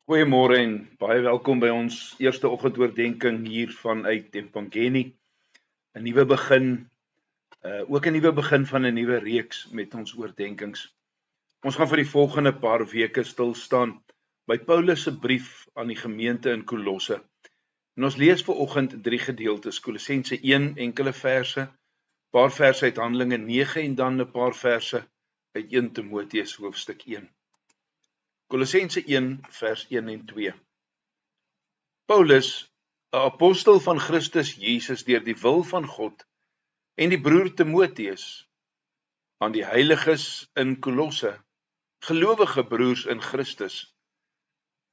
Goeiemôre en baie welkom by ons eerste oggendoordenkings hier vanuit Tempangeni. 'n Nuwe begin, ook 'n nuwe begin van 'n nuwe reeks met ons oordenkings. Ons gaan vir die volgende paar weke stil staan by Paulus se brief aan die gemeente in Kolosse. En ons lees vanoggend 3 gedeeltes: Kolossense 1 enkele verse, paar verse uit Handelinge 9 en dan 'n paar verse uit 1 Timoteus hoofstuk 1. Kolossense 1 vers 1 en 2. Paulus, 'n apostel van Christus Jesus deur die wil van God, en die broer Timoteus, aan die heiliges in Kolosse, gelowige broers in Christus,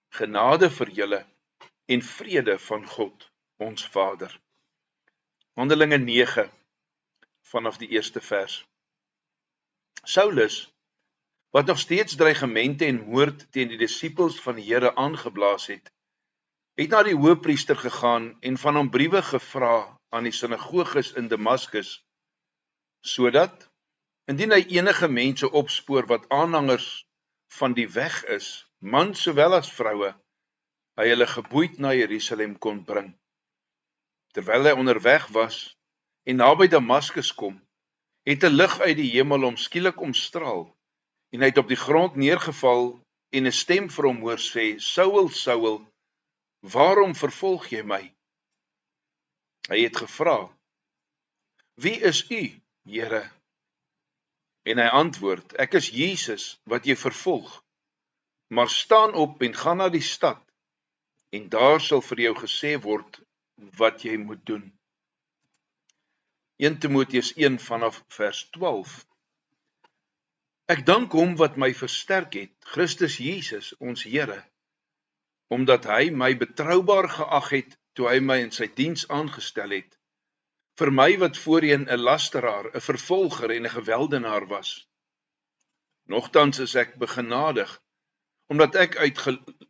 genade vir julle en vrede van God, ons Vader. Handelinge 9 vanaf die eerste vers. Saulus, wat nog steeds dreigemente en moord teen die disippels van die Here aangeblaas het na die hoëpriester gegaan en van hom briewe gevra aan die sinagoges in Damaskus, sodat, indien hy enige mense opspoor wat aanhangers van die weg is, mans sowel as vroue, hy hulle geboeid na Jerusalem kon bring. Terwyl hy onderweg was en naby Damaskus kom, het 'n lig uit die hemel hom skielik omstraal, en hy het op die grond neergeval en 'n stem vir hom hoor sê, Saul, Saul, waarom vervolg jy my? Hy het gevra, wie is u, Here? En hy antwoord, ek is Jesus wat jy vervolg, maar staan op en gaan na die stad, en daar sal vir jou gesê word wat jy moet doen. 1 Timoteus 1 vanaf vers 12. Ek dank hom wat my versterk het, Christus Jesus, ons Here, omdat hy my betroubaar geag het toe hy my in sy diens aangestel het, vir my wat voorheen 'n lasteraar, 'n vervolger en 'n geweldenaar was. Nogtans is ek begenadig, omdat ek uit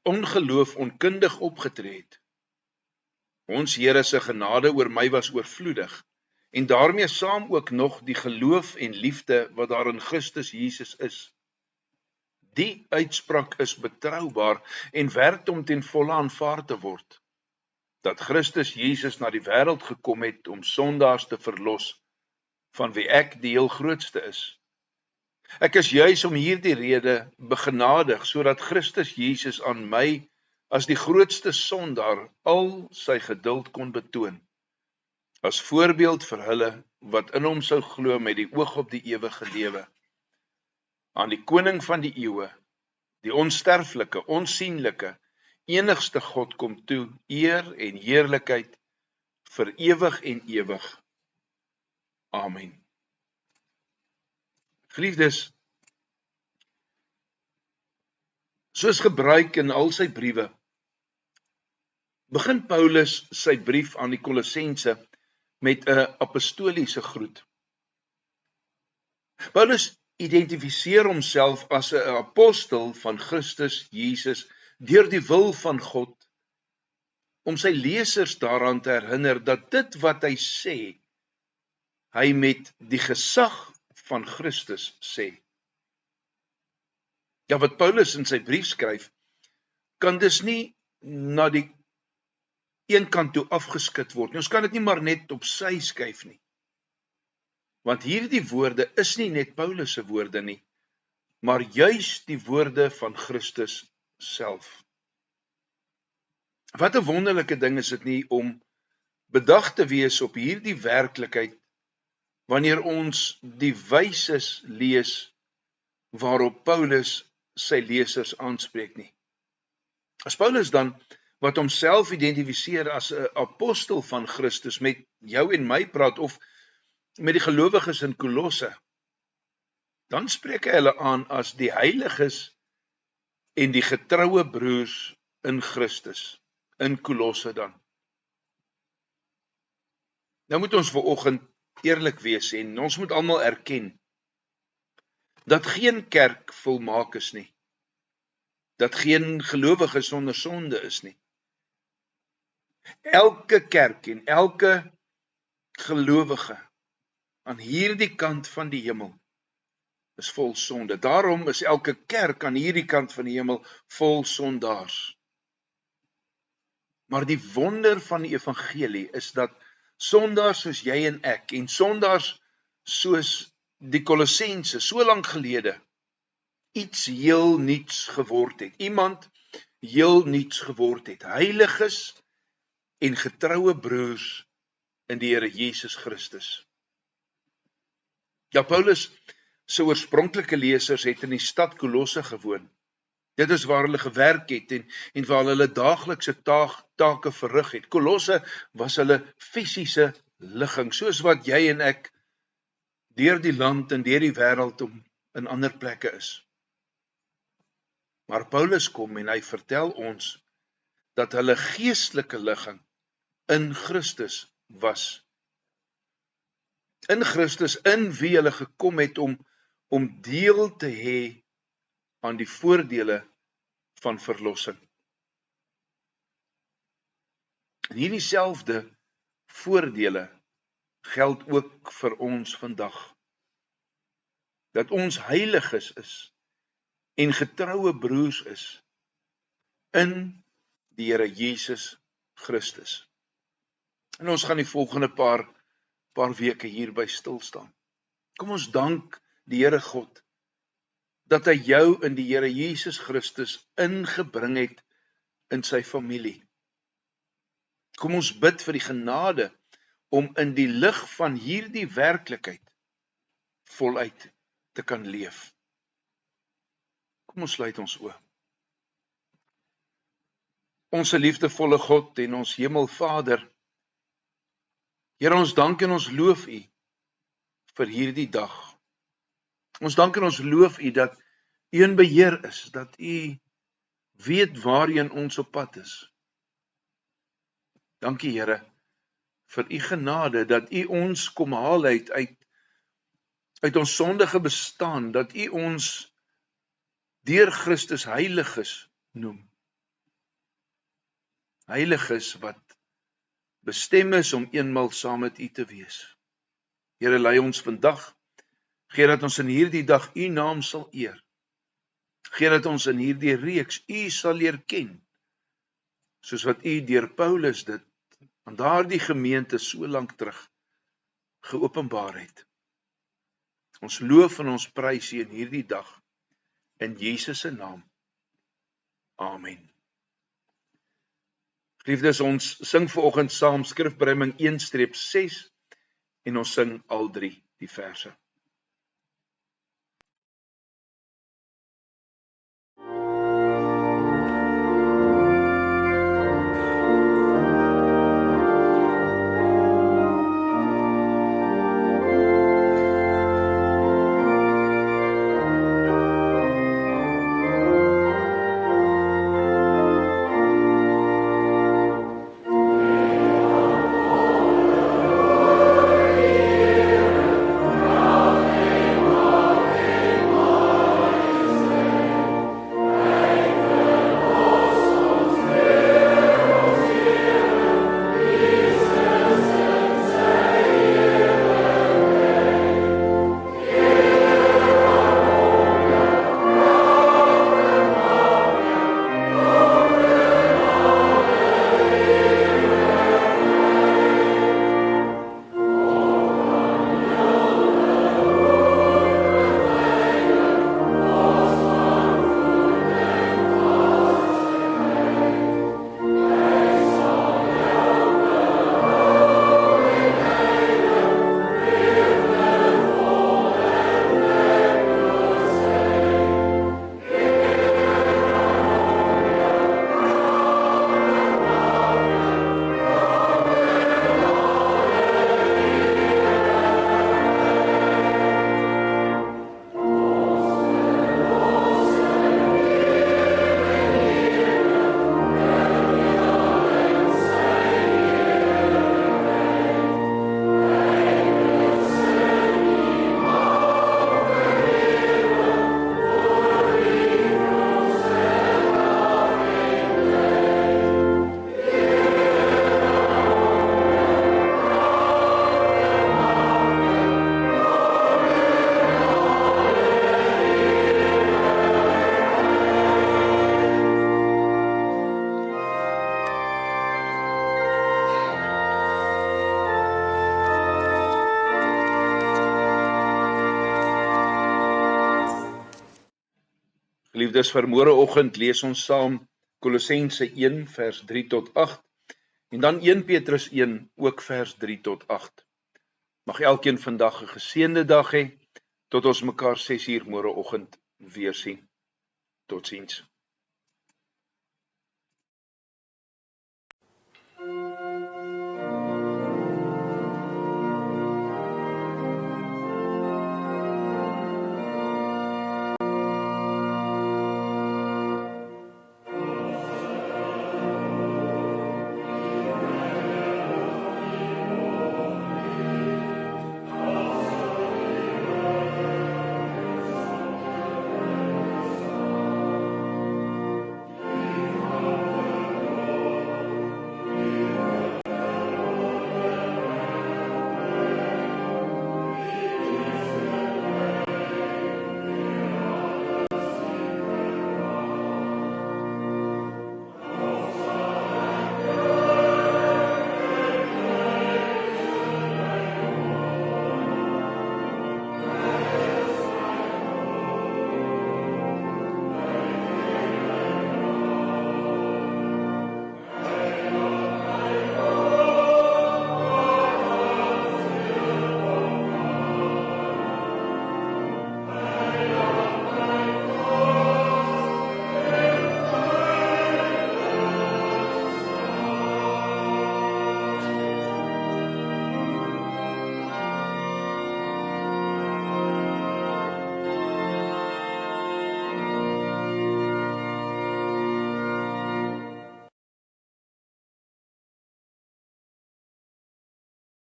ongeloof onkundig opgetree het. Ons Here se genade oor my was oorvloedig, en daarmee saam ook nog die geloof en liefde wat daar in Christus Jesus is. Die uitspraak is betroubaar en werd om ten volle aanvaar te word, dat Christus Jesus na die wêreld gekom het om sondaars te verlos, van wie ek die heel grootste is. Ek is juis om hierdie rede begenadig, sodat Christus Jesus aan my as die grootste sondaar al sy geduld kon betoon, as voorbeeld vir hulle wat in hom sou glo met die oog op die ewige lewe. Aan die koning van die eeue, die onsterflike, onsienlike, enigste God kom toe, eer en heerlikheid vir ewig en ewig. Amen. Geliefdes, soos gebruik in al sy briewe, begin Paulus sy brief aan die Kolossense met 'n apostoliese groet. Paulus identifiseer homself as 'n apostel van Christus Jesus deur die wil van God, om sy lesers daaraan te herinner dat dit wat hy sê, hy met die gesag van Christus sê. Ja, wat Paulus in sy brief skryf, kan dus nie na die een kant toe afgeskit word nie. Ons kan dit nie maar net op sy skuif nie. Want hierdie woorde is nie net Paulus se woorde nie, maar juis die woorde van Christus self. Wat 'n wonderlike ding is dit nie om bedag te wees op hierdie werklikheid wanneer ons die wyses lees waarop Paulus sy lesers aanspreek nie. As Paulus dan, wat homself identifiseer as 'n apostel van Christus, met jou en my praat, of met die gelowiges in Kolosse, dan spreek hy hulle aan as die heiliges en die getroue broers in Christus, in Kolosse dan. Nou moet ons vanoggend eerlik wees en ons moet almal erken dat geen kerk volmaak is nie, dat geen gelowige sonder sonde is nie. Elke kerk en elke gelowige aan hierdie kant van die hemel is vol sonde. Daarom is elke kerk aan hierdie kant van die hemel vol sondaars. Maar die wonder van die evangelie is dat sondaars soos jy en ek, en sondaars soos die Kolossense, so lank gelede, iets heel nuuts geword het. Iemand heel nuuts geword het. Heiliges en getroue broers in die Here Jesus Christus. Ja, Paulus se oorspronklike lesers het in die stad Kolosse gewoon. Dit is waar hulle gewerk het en waar hulle daaglikse take verrig het. Kolosse was hulle fisiese ligging, soos wat jy en ek deur die land en deur die wêreld in ander plekke is. Maar Paulus kom en hy vertel ons dat hulle geestelike ligging in Christus was. In Christus, in wie hulle gekom het om deel te hê aan die voordele van verlossing. En hierdie selfde voordele geld ook vir ons vandag. Dat ons heiliges is en getroue broers is in die Here Jesus Christus. En ons gaan die volgende paar weke hierby stil staan. Kom ons dank die Here God dat hy jou in die Here Jesus Christus ingebring het in sy familie. Kom ons bid vir die genade om in die lig van hierdie werklikheid voluit te kan leef. Kom ons sluit ons oë. Onse liefdevolle God en ons Hemelvader, Here, ons dank en ons loof U vir hierdie dag. Ons dank en ons loof U dat U in beheer is, dat U weet waarheen ons op pad is. Dankie Here vir U genade, dat U ons kom haal uit ons sondige bestaan, dat U ons deur Christus heiliges noem. Heiliges wat bestem is om eenmal saam met U te wees. Here, lei ons vandag, gee dat ons in hierdie dag U naam sal eer. Gee dat ons in hierdie reeks U sal leer ken, soos wat U deur Paulus dit aan daardie gemeente so lank terug geopenbaar het. Ons loof en ons prys U in hierdie dag, in Jesus se naam. Amen. Geliefdes, ons sing vanoggend saam Skrifberuiming 1-6 en ons sing al 3 die verse. Oh Geliefdes, vir môreoggend lees ons saam Kolossense 1 vers 3 tot 8 en dan 1 Petrus 1 ook vers 3 tot 8. Mag elkeen vandag 'n geseënde dag hê tot ons mekaar 6 uur môreoggend weer sien. Totsiens.